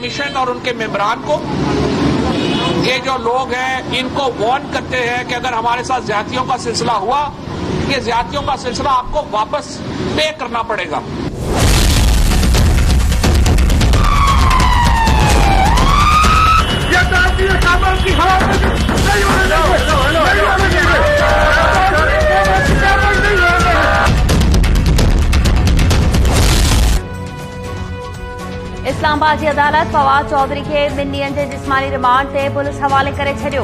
Commission और उनके मेंबरान को, ये जो लोग हैं इनको वार्न करते हैं कि अगर हमारे साथ ज्यादतियों का सिलसिला हुआ, ये ज्यादतियों का सिलसिला आपको वापस पे करना पड़ेगा। इस्लामाबाद की अदालत फवाद चौधरी के ॿिनि ॾींहनि जे जिस्मानी रिमांड ते पुलिस हवाले करे छॾियो।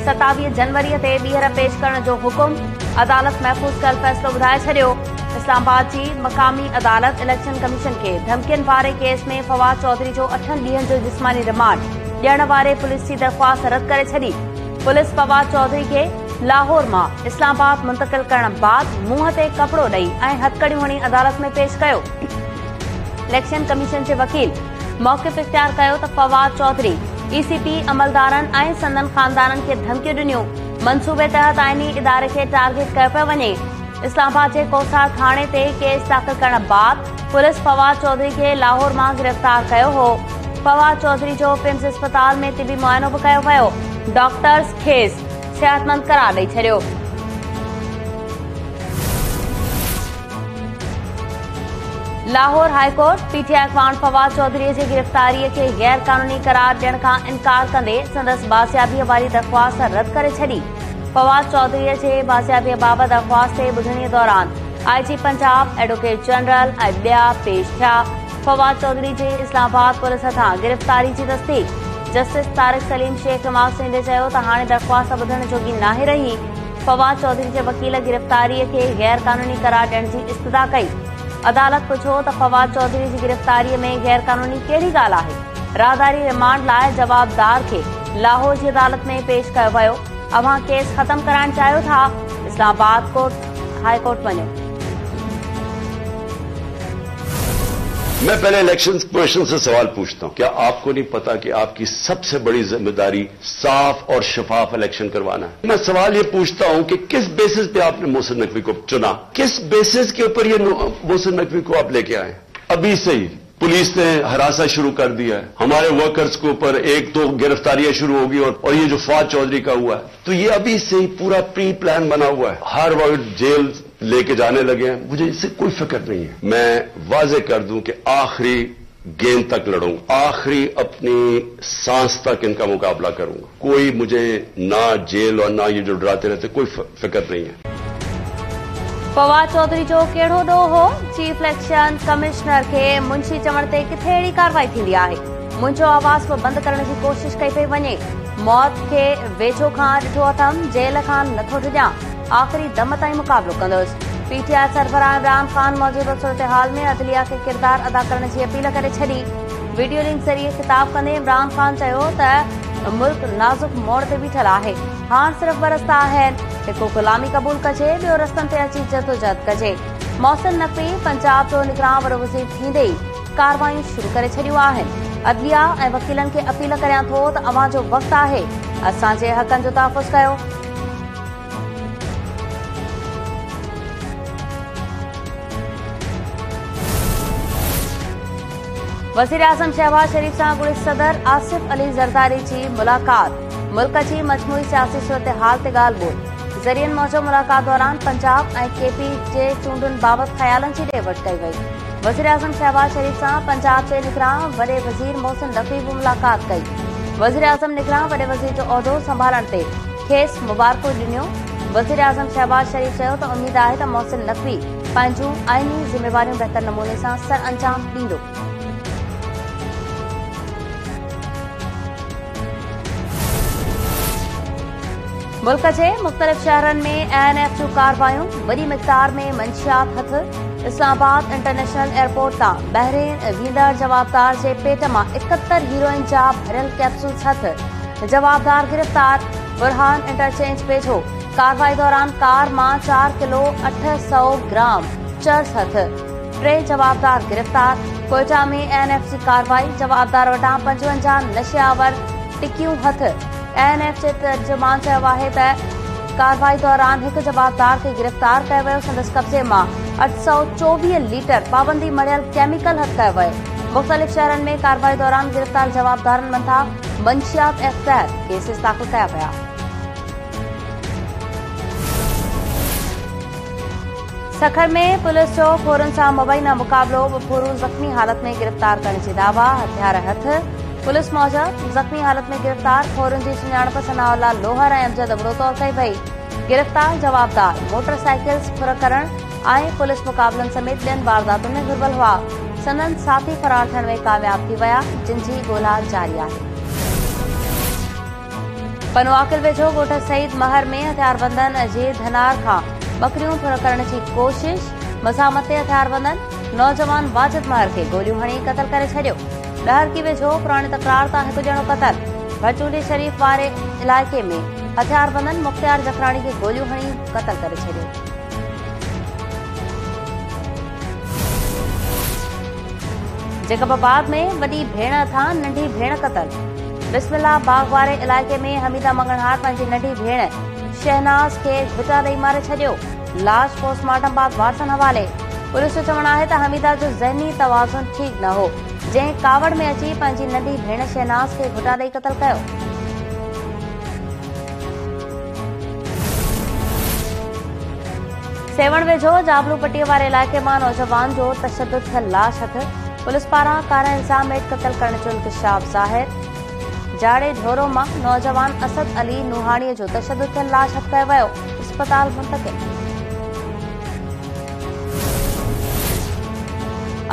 27 जनवरी ते ॿीहर पेश करण जो हुकुम, अदालत महफ़ूज़ कल फ़ैसिलो ॿुधाए छॾियो। इस्लामाबाद जी मक़ामी अदालत इलेक्शन कमीशन खे धमकियुनि वारे केस में फवाद चौधरी जो 8 ॾींहनि जो जिस्मानी रिमांड ॾियण वारे पुलिस जी दरख़्वास्त रद्द करे छॾी। पुलिस फवाद चौधरी खे लाहौर मां इस्लामाबाद मुंतक़िल करण बाद मुंहं ते कपड़ो ॾेई ऐं हथकड़ियूं हणी अदालत में पेश कयो। इलेक्शन कमीशन जे वकील मौक़िफ़ इख्तियार कयो त फवाद चौधरी ईसीपी अमलदारनि ऐं संदन ख़ानदाननि खे धमकियूं ॾिनियूं। मंसूबे तहत आइनी इदारे खे टारगेट कयो पियो वञे। इस्लामाबाद जे कोसार थाणे ते केस दाख़िल करण बाद पुलिस फवाद चौधरी खे लाहौर मां गिरफ़्तार कयो हो। फवाद चौधरी जो पिम्स अस्पताल में तिबी मुआइनो बि कयो वियो। डॉक्टर्स खेसि सिहतमंद करार ॾेई छॾियो। लाहौर हाईकोर्ट पीटीआई अख़वान फवाद चौधरी जी गिरफ़्तारी के गैर कानूनी करार ॾियण खां इनकार कंदे संदसि बाज़ियाबीअ वारी दरख़्वास्त रद्द करे छॾी। फवाद चौधरी जे बाज़ियाबीअ बाबति दरख़्वास्त ते ॿुधणीअ दौरान आईजी पंजाब, एडवोकेट जनरल ऐं ॿिया पेश थिया। फवाद चौधरी जे इस्लामाबाद पुलिस हथां गिरफ़्तारी जी तस्दीक़ जस्टिस तारिक सलीम शेख रिमार्क सिंधे चयो त हाणे दरख़्वास्त ॿुधण जोगी नाहे रही। फवाद चौधरी जे वकील गिरफ़्तारीअ खे गैर कानूनी करार ॾियण जी इस्तदा कई। अदालत पुछो त फवाद चौधरी जी गिरफ़्तारीअ में गैर कानूनी कहिड़ी ॻाल्हि आहे। राहदारी रिमांड लाइ जवाबदार खे लाहौर जी अदालत में पेश कयो वियो। अव्हां केस ख़त्म कराइण चाहियो था, इस्लामाबाद हाई कोर्ट वञो। मैं पहले इलेक्शन कमीशन से सवाल पूछता हूं, क्या आपको नहीं पता कि आपकी सबसे बड़ी जिम्मेदारी साफ और शफाफ इलेक्शन करवाना है? मैं सवाल ये पूछता हूं कि किस बेसिस पे आपने मोहसिन नकवी को चुना, किस बेसिस के ऊपर ये मोहसिन नकवी को आप लेके आए? अभी से ही पुलिस ने हरासा शुरू कर दिया है, हमारे वर्कर्स के ऊपर 1-2 गिरफ्तारियां शुरू होगी और ये जो फवाद चौधरी का हुआ है, तो ये अभी से ही पूरा प्री प्लान बना हुआ है। हर वक्त जेल लेके जाने लगे हैं, मुझे इससे कोई फिक्र नहीं है। मैं वाजे कर दूं कि आखिरी गेंद तक लड़ूं, आखिरी अपनी सांस तक इनका मुकाबला करूंगा। कोई मुझे ना जेल और ना ये जो डराते रहते कोई फिक्र नहीं है। फवाद चौधरी जो कहिड़ो ॾोह हो? चीफ इलेक्शन कमिश्नर के मुंशी चवण ते किथे अहिड़ी कार्रवाई थींदी आहे? मुंहिंजो आवाज़ बि बंदि करण जी कोशिश कई पई वञे। मौत खे वेझो खां ॾिठो अथमि, जेल खां नथो डिॼां, आख़िरी दम ताईं मुक़ाबलो कंदुसि। पीटीआई सरबराह इमरान खान मौजूदा सूरत-ए-हाल में अदलिया खे किरदार अदा करण जी अपील करे छॾी। वीडियो लिंक ज़रिए ख़िताब कंदे इमरान खान चयो त मुल्क नाज़ुक मोड़ ते बीठल आहे। हाणे सिर्फ़ ॿ रस्ता आहिनि, हिकु ग़ुलामी क़बूल कजे, ॿियो रस्तनि ते अची जदोजहद कजे। मोहसिन नकवी पंजाब जो निगरान वॾो वज़ीर थींदे ई कार्रवायूं शुरू करे छॾियूं आहिनि। अदलिया ऐं वकीलनि खे अपील करियां थो त अव्हां जो वक़्तु आहे, असांजे हक़नि जो तहफ़ुज़ कयो। वज़ीर आज़म शहबाज शरीफ़ सां गुलिस सदर आसिफ अली ज़रदारी जी मुलाक़ात, मुल्क जी मजमूई सियासी सूरत-ए-हाल ते ॻाल्हि ॿोल। ज़रियनि मौजूदु मुलाक़ात दौरान पंजाब ऐं केपी जे चूंडुनि बाबति ख़्यालनि जी ॾे वठि कई वई। वज़ीर आज़म शहबाज शरीफ़ सां पंजाब जे निगरान वॾे वज़ीर मोहसिन नकवी बि मुलाक़ात कई। वज़ीर आज़म निगरान वॾे वज़ीर जो उहिदो संभालण ते खेसि मुबारकूं ॾिनियूं। वज़ीर आज़म शहबाज शरीफ़ चयो त उमीद आहे त मोहसिन नकवी पंहिंजूं आइनी ज़िम्मेवारियूं बहितर नमूने सां सर अंजाम ॾींदो। मुल्क जे मुख़्तलिफ़ शहरनि में ANF जूं कार्रवायूं, वॾी मिक़दार में मंशियात हथ। इस्लामाबाद इंटरनेशनल एयरपोर्ट तां बहरीन वेंदड़ जवाबदार जे पेट मां 71 हीरोइन जा भरियल कैप्सूल्स हथ। जवाबदार गिरफ़्तार। बुरहान इंटरचेंज वेझो कार्रवाई दौरान कार मां 4 किलो 800 ग्राम चर्स हथ। 3 जवाबदार गिरफ़्तार। कोयटा में ANF जी कार्रवाई, जवाबदार वटां 55 नशेआवर टिकियूं हथ। ANF जे तर्जुमान चयो आहे त कार्रवाई दौरान हिकु जवाबदार खे गिरफ़्तार कयो वियो। संदसि कब्ज़े मां 824 लीटर पाबंदी मड़ियल केमिकल हथ कयो वियो। मुख़्तलिफ़ शहरनि में कार्रवाई दौरान गिरफ़्तार जवाबदारनि मथां मंशियात एक्ट तहत केसिस दाख़िल कया पिया। सखर में पुलिस जो खोरनि सां मुबैना मुक़ाबिलो, बफूरू ज़ख़्मी हालत में गिरफ़्तार करण जी दावा, हथियार हथ। पुलिस मूजिबि ज़ख़्मी हालत में गिरफ़्तार खोरनि जी सुञाणप सनाउल्ला लोहर ऐं अमजद अमरो तौर कई वई। गिरफ़्तार जवाबदार मोटरसाइकिल फुर करण ऐं पुलिस मुक़ाबलनि समेत ॿियनि वारदातुनि में घुरिबल हुआ। संदनि साथी फरार थियण में कामयाब थी विया, जिन जी ॻोल्हा जारी आहे। पनवाकिल वेझो ॻोठ सईद महर में हथियारबंदनि अजीत धनार खां बकरियूं फुर करण जी कोशिश, मज़ामत ते हथियारबंदनि नौजवान वाजिद महर खे गोलियूं हणी क़तल करे छॾियो। डहरकी वेझो पुराणी तकरार तां हिकु ॼणो क़तल। भटूली शरीफ़ वारे इलाइक़े में हथियारबंदनि मुख़्तियार जखराणी खे गोलियूं हणी क़तल करे छॾियो। जैकबाबाद में वॾी भेण खां नंढी भेण क़तल। बिस्मिल्ला बाग वारे इलाइक़े में हमीदा मंगणहार पंहिंजी नंढी भेण शहनाज़ खे घुटा ॾेई मारे छॾियो। लाश पोस्टमार्टम बाद वारसनि हवाले। पुलिस जो चवणु आहे त हमीदा जो ज़हनी तवाज़ुन ठीक न हो, जंहिं कावड़ में अची पंहिंजी नंढी भेण शहनाज़ खे घुटा ॾेई क़तल कयो। सेवण वेझो जाबलू पट्टीअ वारे इलाइक़े मां नौजवान जो तशद्दुद थियल लाश हथ। पुलिस पारां कारा इल्ज़ाम हेठि क़तल करण जो इंकशाफ ज़ाहिर। जाड़े ढोरो मां नौजवान असद अली नुहाणीअ जो तशद्दुद थियल लाश हथ कयो वियो, अस्पताल मुंतक़िल।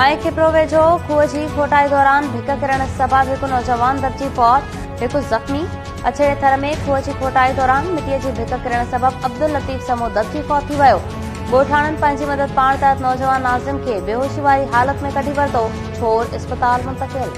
ऐं खिपरो वेझो खूह जी खोटाई दौरान भिक किरण सबबि हिकु नौजवान दबजी फौत, हिकु ज़ख़्मी। अछड़े थर में खूह जी खोटाई दौरान मिटीअ जी भिक किरण सबबि अब्दुल लतीफ़ समूह दबजी फौत थी वियो। ॻोठाणनि पंहिंजी मदद पाण तहत नौजवान नाज़िम खे बेहोशी वारी हालत में कढी वरितो, छोर अस्पताल मुंतक़िल।